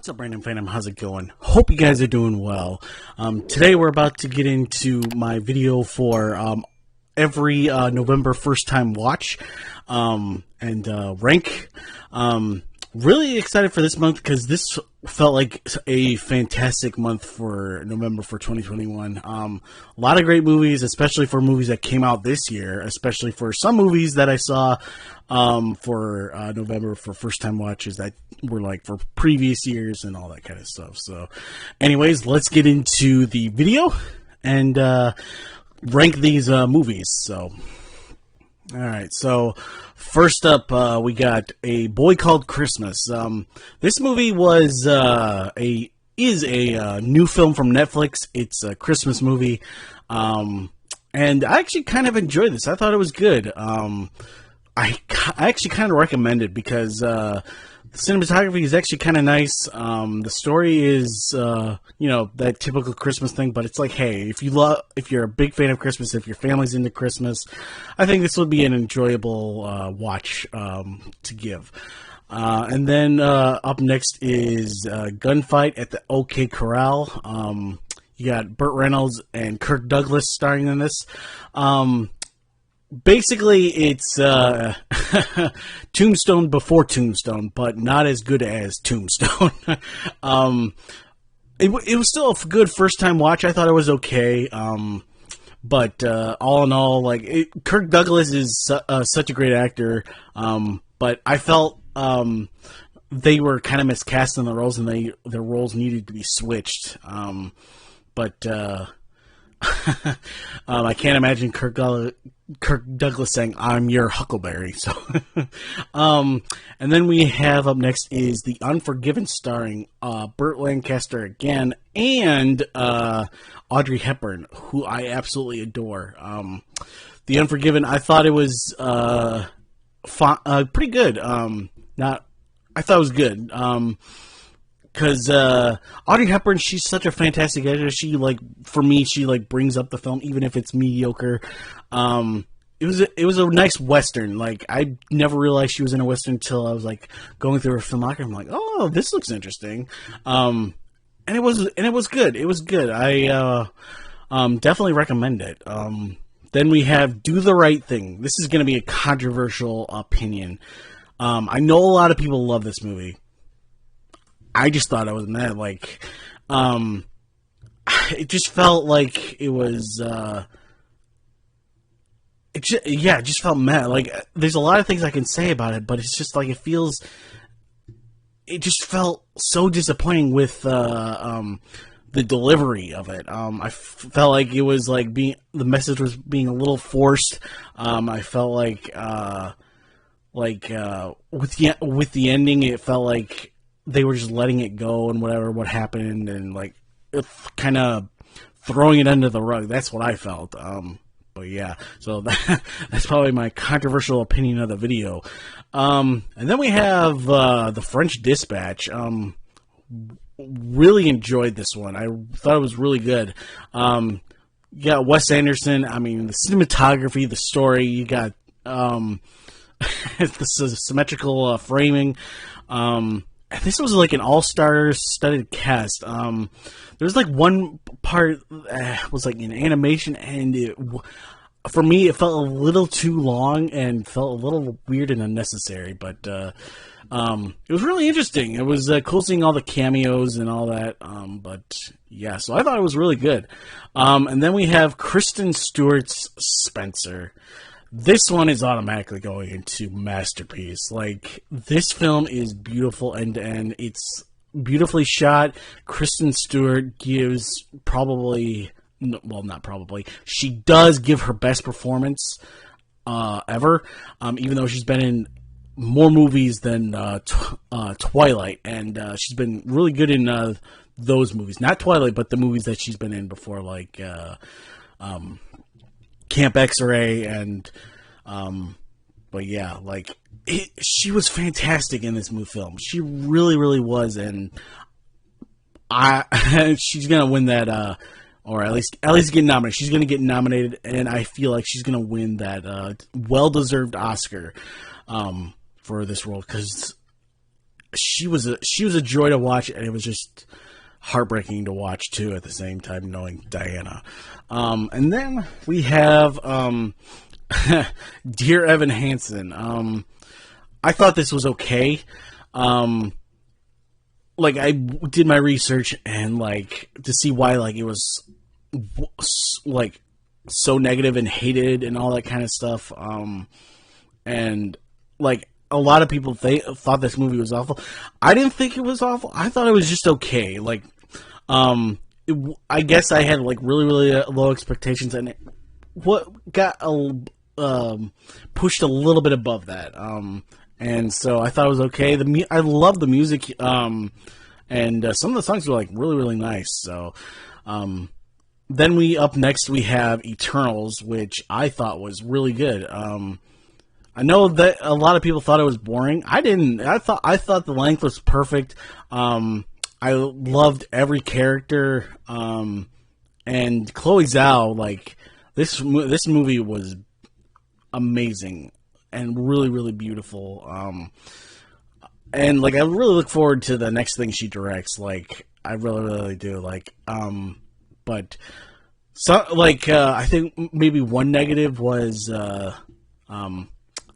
What's up, Brandon Phantom? How's it going? Hope you guys are doing well. Today we're about to get into my video for every November first time watch and rank. Really excited for this month because this felt like a fantastic month for November for 2021. A lot of great movies, especially for movies that came out this year, especially for some movies that I saw for November for first time watches that were like for previous years and all that kind of stuff. So anyways, let's get into the video and rank these movies. So alright, so first up, we got A Boy Called Christmas. This movie was a new film from Netflix. It's a Christmas movie, and I actually kind of enjoyed this. I thought it was good. I actually kind of recommend it because the cinematography is actually kind of nice. The story is, that typical Christmas thing, but it's like, hey, if you're a big fan of Christmas, if your family's into Christmas, I think this would be an enjoyable watch to give. And then up next is Gunfight at the OK Corral. You got Burt Reynolds and Kirk Douglas starring in this. Basically, it's Tombstone before Tombstone, but not as good as Tombstone. It was still a good first-time watch. I thought it was okay. But all in all, Kirk Douglas is such a great actor. But I felt they were kind of miscast in the roles, and their roles needed to be switched. But I can't imagine Kirk Douglas saying, "I'm your Huckleberry." So, and then we have up next is The Unforgiven, starring Burt Lancaster again and Audrey Hepburn, who I absolutely adore. The Unforgiven, I thought it was pretty good. I thought it was good. Because Audrey Hepburn, she's such a fantastic actor. For me, she brings up the film, even if it's mediocre. It was a nice Western. I never realized she was in a Western until I was going through her filmography. I'm like, oh, this looks interesting. And it was good. It was good. I definitely recommend it. Then we have Do the Right Thing. This is going to be a controversial opinion. I know a lot of people love this movie. I just thought it was mad. It just felt like it was. It just felt mad. There's a lot of things I can say about it, but it's just it just felt so disappointing with the delivery of it. I felt like it was the message was being a little forced. I felt with the ending, it felt like they were just letting it go and what happened, and kind of throwing it under the rug. That's what I felt. But yeah, so that's probably my controversial opinion of the video. And then we have The French Dispatch. Really enjoyed this one. I thought it was really good. You got Wes Anderson. I mean, the cinematography, the story. You got the symmetrical framing. This was an all-star studded cast. There's one part was an animation, and for me it felt a little too long and felt a little weird and unnecessary. But it was really interesting. It was cool seeing all the cameos and all that. But yeah, so I thought it was really good. And then we have Kristen Stewart's Spencer. This one is automatically going into masterpiece. This film is beautiful end to end. It's beautifully shot. Kristen Stewart gives she does give her best performance ever, even though she's been in more movies than Twilight, and she's been really good in those movies. Not Twilight, but the movies that she's been in before, Camp X-Ray, and but yeah, she was fantastic in this movie film. She really, really was, and she's gonna win that, or at least get nominated. She's gonna get nominated, and I feel like she's gonna win that well-deserved Oscar for this role, because she was a joy to watch, and it was just heartbreaking to watch too at the same time, knowing Diana. And then we have Dear Evan Hansen. I thought this was okay. Like, I did my research and, like, to see why, like, it was, like, so negative and hated and all that kind of stuff. And, like, a lot of people thought this movie was awful. I didn't think it was awful. I thought it was just okay. Like, I guess I had, like, really, really low expectations, and what got pushed a little bit above that. And so I thought it was okay. I love the music, and some of the songs were, like, really, really nice. So, then up next we have Eternals, which I thought was really good. I know that a lot of people thought it was boring. I didn't. I thought the length was perfect. I loved every character, and Chloe Zhao, like, this movie was amazing and really, really beautiful. And, like, I really look forward to the next thing she directs. Like, I really, really do. Like, but so, like, I think maybe one negative was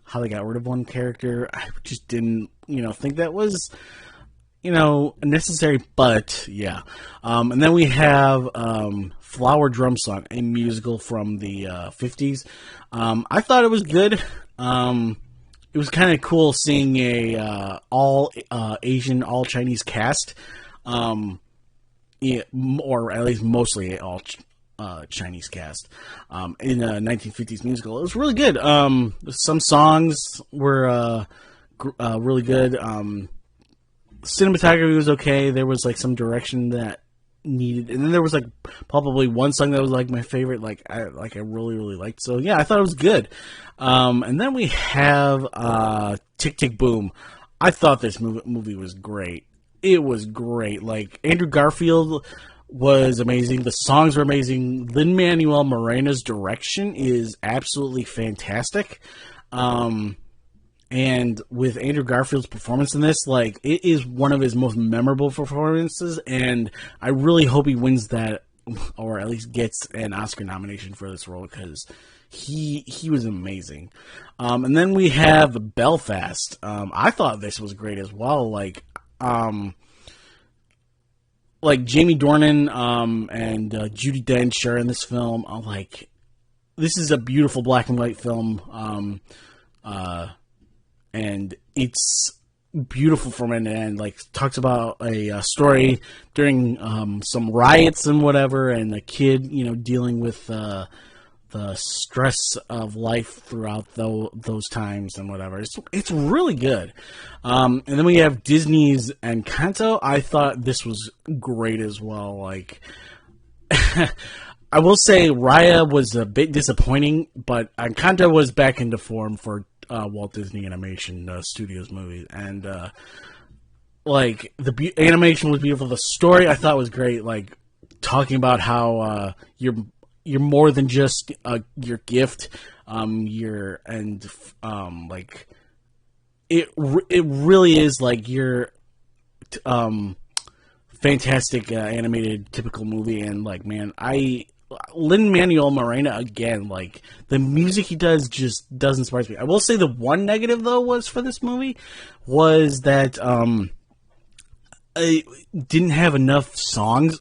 how they got rid of one character. I just didn't, think that was, necessary. But yeah. And then we have Flower Drum Song, a musical from the 50s. I thought it was good. It was kind of cool seeing a all Asian, all Chinese cast, or at least mostly all Chinese cast in a 1950s musical. It was really good. Some songs were really good. Cinematography was okay. There was, like, some direction that needed, and then there was, like, probably one song that was, like, my favorite, I really, really liked. So yeah, I thought it was good. And then we have Tick Tick Boom. I thought this movie was great. It was great. Like, Andrew Garfield was amazing. The songs were amazing. Lin-Manuel Miranda's direction is absolutely fantastic. And with Andrew Garfield's performance in this, like, it is one of his most memorable performances, and I really hope he wins that, or at least gets an Oscar nomination for this role, because he was amazing. And then we have Belfast. I thought this was great as well. Like Jamie Dornan and Judi Dench are in this film. This is a beautiful black and white film. And it's beautiful from end to end. Like, talks about a story during some riots and whatever, and a kid, dealing with the stress of life throughout those times and whatever. It's really good. And then we have Disney's Encanto. I thought this was great as well. Like, I will say Raya was a bit disappointing, but Encanto was back into form for Walt Disney Animation Studios movies, and the animation was beautiful. The story I thought was great, like, talking about how you're more than just your gift. It really is like your fantastic animated typical movie, and, like, man, Lin-Manuel Miranda, again, like, the music he does just doesn't surprise me. I will say the one negative, though, was for this movie was that I didn't have enough songs.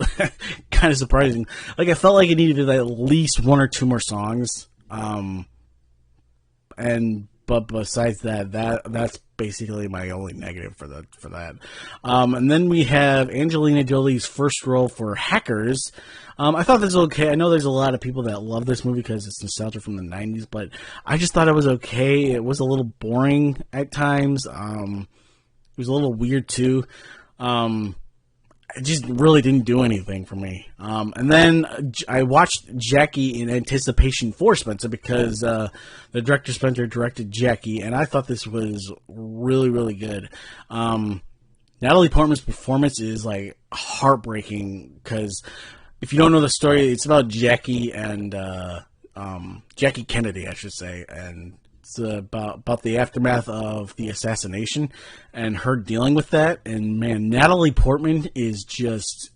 Kind of surprising. Like, I felt like it needed at least one or two more songs. But besides that's basically my only negative for that. And then we have Angelina Jolie's first role for Hackers. I thought this was okay. I know there's a lot of people that love this movie because it's nostalgia from the 90s, but I just thought it was okay. It was a little boring at times. It was a little weird too. It just really didn't do anything for me. And then I watched Jackie in anticipation for Spencer because the director Spencer directed Jackie, and I thought this was really, really good. Natalie Portman's performance is, like, heartbreaking because if you don't know the story, it's about Jackie and Jackie Kennedy, I should say, and It's about the aftermath of the assassination and her dealing with that. And man, Natalie Portman is just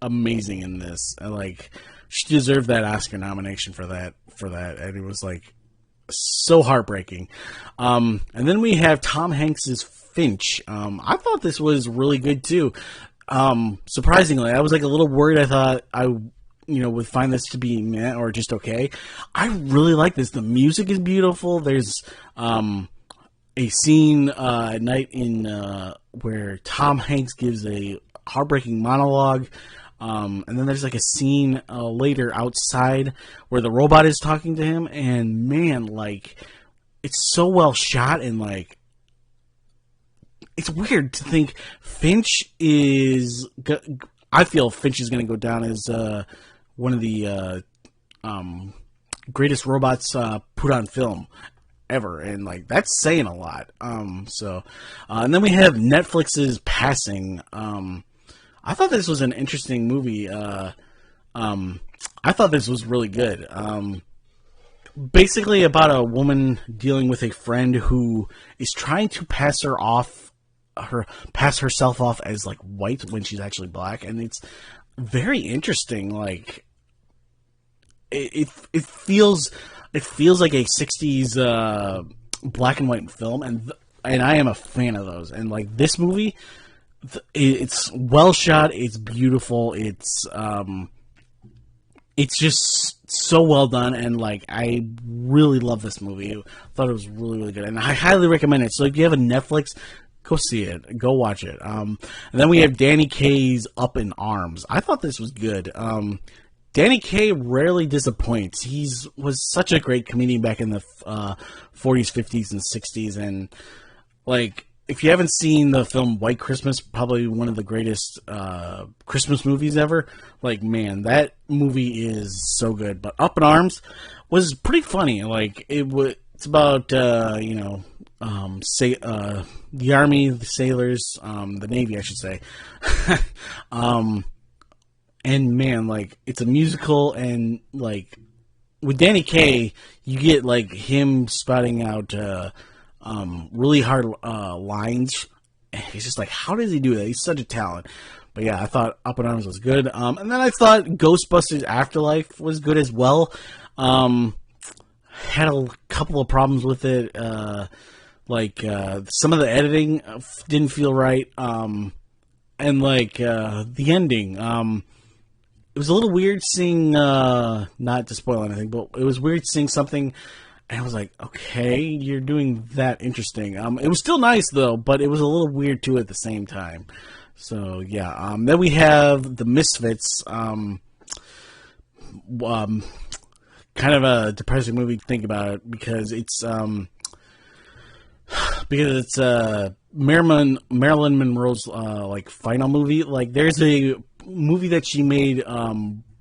amazing in this. Like, she deserved that Oscar nomination for that. And it was like so heartbreaking. And then we have Tom Hanks's Finch. I thought this was really good too. Surprisingly, I was like a little worried. I thought I would find this to be meh or just okay. I really like this. The music is beautiful. There's a scene at night in where Tom Hanks gives a heartbreaking monologue. And then there's like a scene later outside where the robot is talking to him, and man, like, it's so well shot, and like, it's weird to think Finch is. I feel Finch is going to go down as one of the greatest robots put on film ever, and like, that's saying a lot. And then we have Netflix's Passing. I thought this was an interesting movie. I thought this was really good. Basically about a woman dealing with a friend who is trying to pass herself off as like white when she's actually black, and it's very interesting. Like, it feels like a 60s black and white film, and I am a fan of those. And like, this movie, it's well shot, it's beautiful, it's just so well done, and like, I really love this movie. I thought it was really, really good, and I highly recommend it. So if you have a Netflix, go see it, go watch it. And then we have Danny Kaye's Up in Arms. I thought this was good. Danny Kaye rarely disappoints. He was such a great comedian back in the 40s, 50s, and 60s, and like, if you haven't seen the film White Christmas, probably one of the greatest Christmas movies ever, like, man, that movie is so good. But Up in Arms was pretty funny. Like, it's about, the Army, the sailors, the Navy, I should say. And, man, like, it's a musical, and, like, with Danny Kaye, you get, like, him spouting out really hard lines. He's just like, how does he do that? He's such a talent. But yeah, I thought Up in Arms was good. And then I thought Ghostbusters Afterlife was good as well. Had a couple of problems with it. Some of the editing didn't feel right. And like the ending, it was a little weird seeing, not to spoil anything, but it was weird seeing something. And I was like, okay, you're doing that interesting. It was still nice, though, but it was a little weird, too, at the same time. So, yeah. Then we have the Misfits. Kind of a depressing movie to think about, because it's Marilyn Monroe's like final movie. Like, there's a movie that she made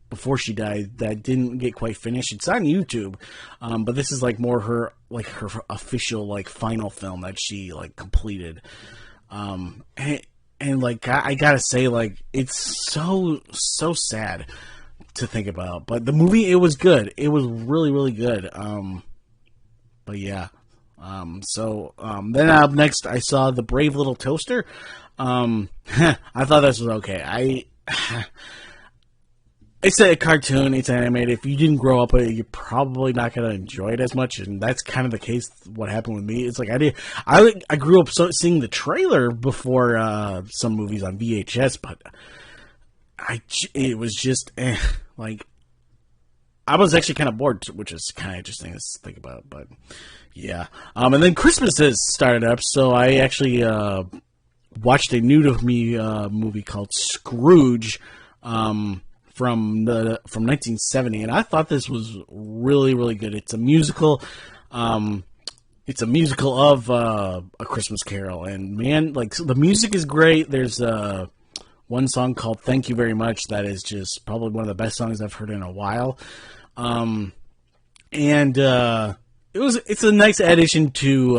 before she died that didn't get quite finished. It's on YouTube, but this is like more her official like final film that she like completed. And like, I gotta say, like, it's so sad to think about. But the movie, it was good. It was really, really good. But yeah. Then up next, I saw The Brave Little Toaster. I thought this was okay. It's a cartoon, it's animated. If you didn't grow up with it, you're probably not going to enjoy it as much, and that's kind of the case, what happened with me. It's like, I grew up seeing the trailer before some movies on VHS, but it was just, like, I was actually kind of bored, which is kind of interesting to think about, but yeah. And then Christmas has started up, so I actually watched a new to me movie called Scrooge, from 1970, and I thought this was really, really good. It's a musical. It's a musical of A Christmas Carol, and man, like, so the music is great. There's one song called "Thank You Very Much" that is just probably one of the best songs I've heard in a while. It's a nice addition to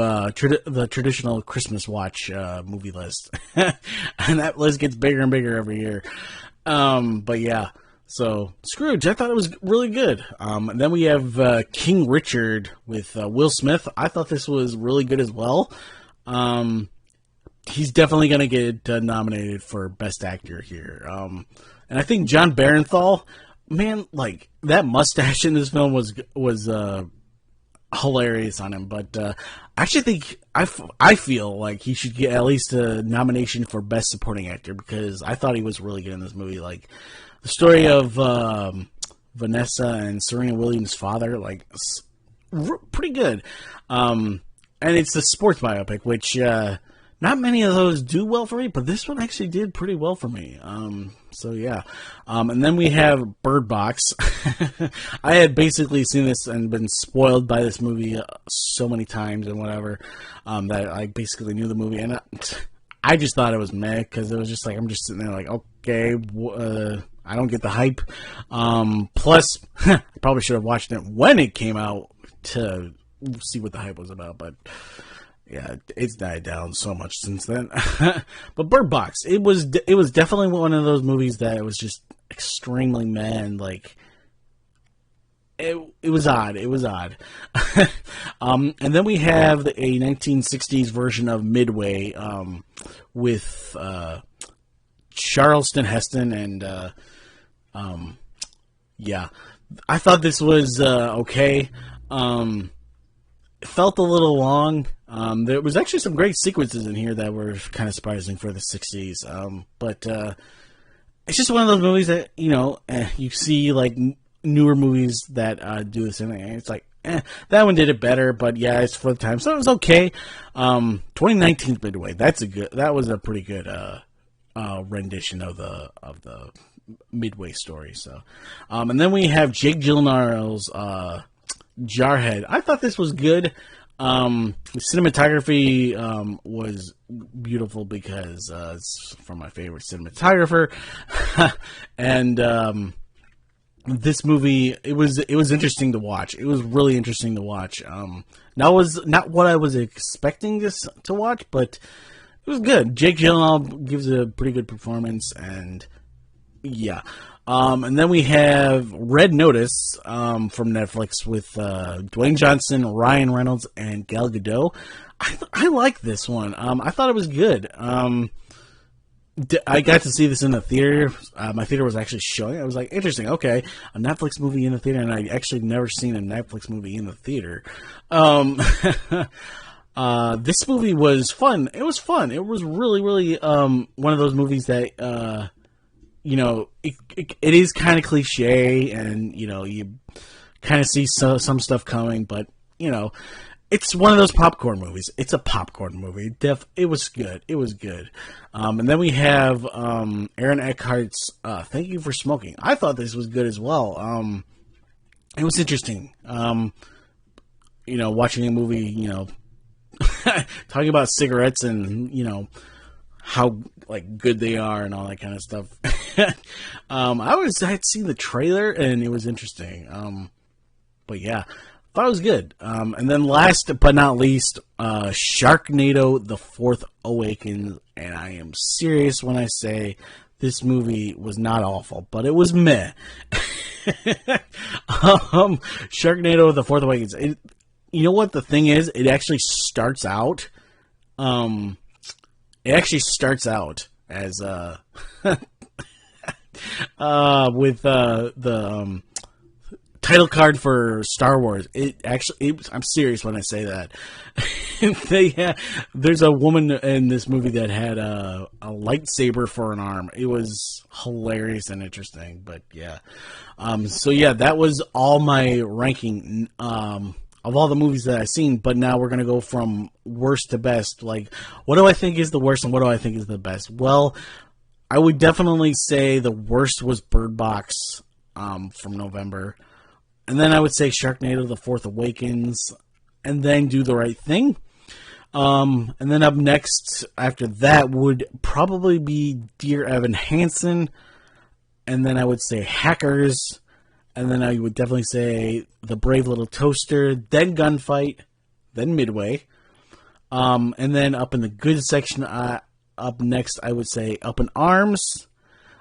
the traditional Christmas watch movie list, and that list gets bigger and bigger every year. But yeah. So, Scrooge, I thought it was really good. And then we have King Richard with Will Smith. I thought this was really good as well. He's definitely going to get nominated for Best Actor here. And I think John Barenthal, man, like, that mustache in this film was hilarious on him. But I actually think, I feel like he should get at least a nomination for Best Supporting Actor, because I thought he was really good in this movie. Like, the story of Vanessa and Serena Williams' father, like, pretty good. And it's a sports biopic, which not many of those do well for me, but this one actually did pretty well for me. So, yeah. And then we have Bird Box. I had basically seen this and been spoiled by this movie so many times and whatever, that I basically knew the movie. And I just thought it was meh, because it was just like, I'm just sitting there like, okay, I don't get the hype. Plus, I probably should have watched it when it came out to see what the hype was about, but yeah, it's died down so much since then. But Bird Box, it was definitely one of those movies that was just extremely meh, and like, it was odd. It was odd. And then we have a 1960s version of Midway, with Charleston Heston and yeah, I thought this was okay. It felt a little long. There was actually some great sequences in here that were kind of surprising for the 60s. But it's just one of those movies that, you know, you see like newer movies that do this, and it's like, that one did it better, but yeah, it's for the time, so it was okay. 2019's Midway, that was a pretty good rendition of the Midway story. So, and then we have Jake Gyllenhaal's Jarhead. I thought this was good. The cinematography was beautiful, because it's from my favorite cinematographer. And this movie, it was interesting to watch. It was really interesting to watch. That was not what I was expecting this to watch, but it was good. Jake Gyllenhaal gives a pretty good performance, and yeah. And then we have Red Notice from Netflix with Dwayne Johnson, Ryan Reynolds, and Gal Gadot. I like this one. I thought it was good. I got to see this in the theater. My theater was actually showing it. I was like, interesting. Okay, a Netflix movie in the theater, and I actually never seen a Netflix movie in the theater. This movie was fun. It was fun. It was really, really one of those movies that, you know, it is kind of cliche, and, you know, you kind of see some stuff coming, but, you know, it's one of those popcorn movies. It's a popcorn movie. It was good. It was good. And then we have Aaron Eckhart's Thank You for Smoking. I thought this was good as well. It was interesting. You know, watching a movie, you know, talking about cigarettes and, you know, how like good they are and all that kind of stuff. I had seen the trailer, and it was interesting. But yeah, thought it was good. And then last but not least, Sharknado: The Fourth Awakens. And I am serious when I say this movie was not awful, but it was meh. Sharknado: The Fourth Awakens. You know what the thing is? It actually starts out. It actually starts out as with the title card for Star Wars. I'm serious when I say that. There's a woman in this movie that had a lightsaber for an arm. It was hilarious and interesting, but yeah. So yeah, that was all my ranking of all the movies that I've seen, but now we're going to go from worst to best. Like, what do I think is the worst and what do I think is the best? Well, I would definitely say the worst was Bird Box from November. And then I would say Sharknado: The Fourth Awakens. And then Do the Right Thing. And then up next, after that, would probably be Dear Evan Hansen. And then I would say Hackers. And then I would definitely say The Brave Little Toaster, then Gunfight, then Midway. And then up in the good section, up next, I would say Up in Arms,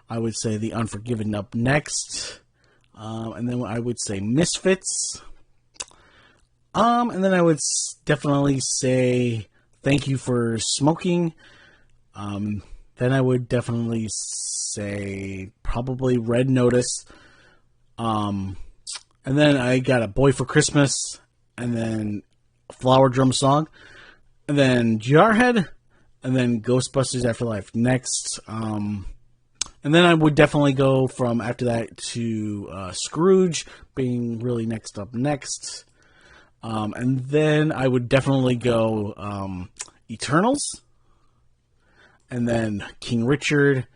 I would say the Unforgiven up next. And then I would say Misfits. And then I would definitely say Thank You for Smoking. Then I would definitely say probably Red Notice. And then I got A Boy for Christmas. And then Flower Drum Song. And then Jarhead. And then Ghostbusters Afterlife next. And then I would definitely go from after that to Scrooge being really next up next. And then I would definitely go Eternals. And then King Richard.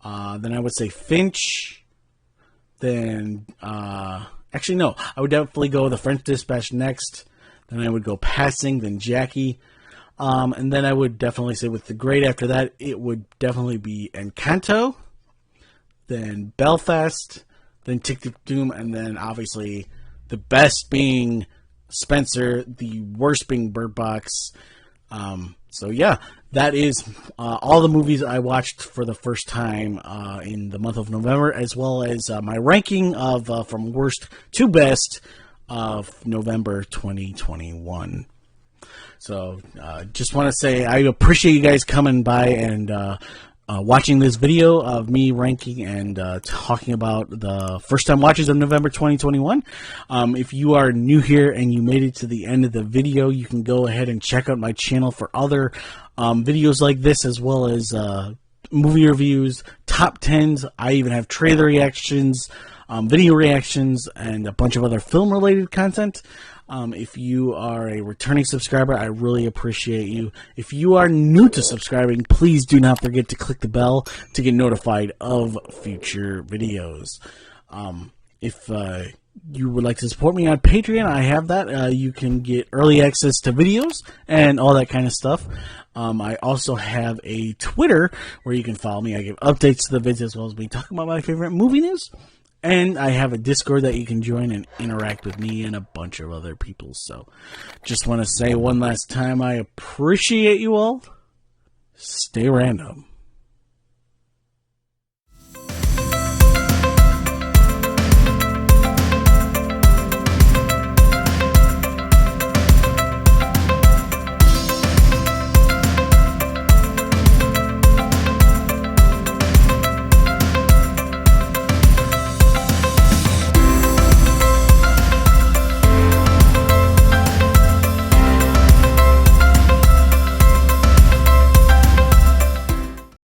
Then I would say Finch. Then, actually no, I would definitely go The French Dispatch next. Then I would go Passing, then Jackie. And then I would definitely say with the great after that, it would definitely be Encanto. Then Belfast, then Tick Tick Doom, and then obviously the best being Spencer, the worst being Bird Box. So yeah, that is all the movies I watched for the first time in the month of November, as well as my ranking of from worst to best of November 2021. So just want to say I appreciate you guys coming by and watching this video of me ranking and talking about the first time watches of November 2021. If you are new here and you made it to the end of the video, you can go ahead and check out my channel for other videos like this, as well as movie reviews, top 10s. I even have trailer reactions, video reactions, and a bunch of other film related content. If you are a returning subscriber, I really appreciate you. If you are new to subscribing, please do not forget to click the bell to get notified of future videos. If you would like to support me on Patreon, I have that. You can get early access to videos and all that kind of stuff. I also have a Twitter where you can follow me. I give updates to the vids as well as me talking about my favorite movie news. And I have a Discord that you can join and interact with me and a bunch of other people. So just want to say one last time, I appreciate you all. Stay random.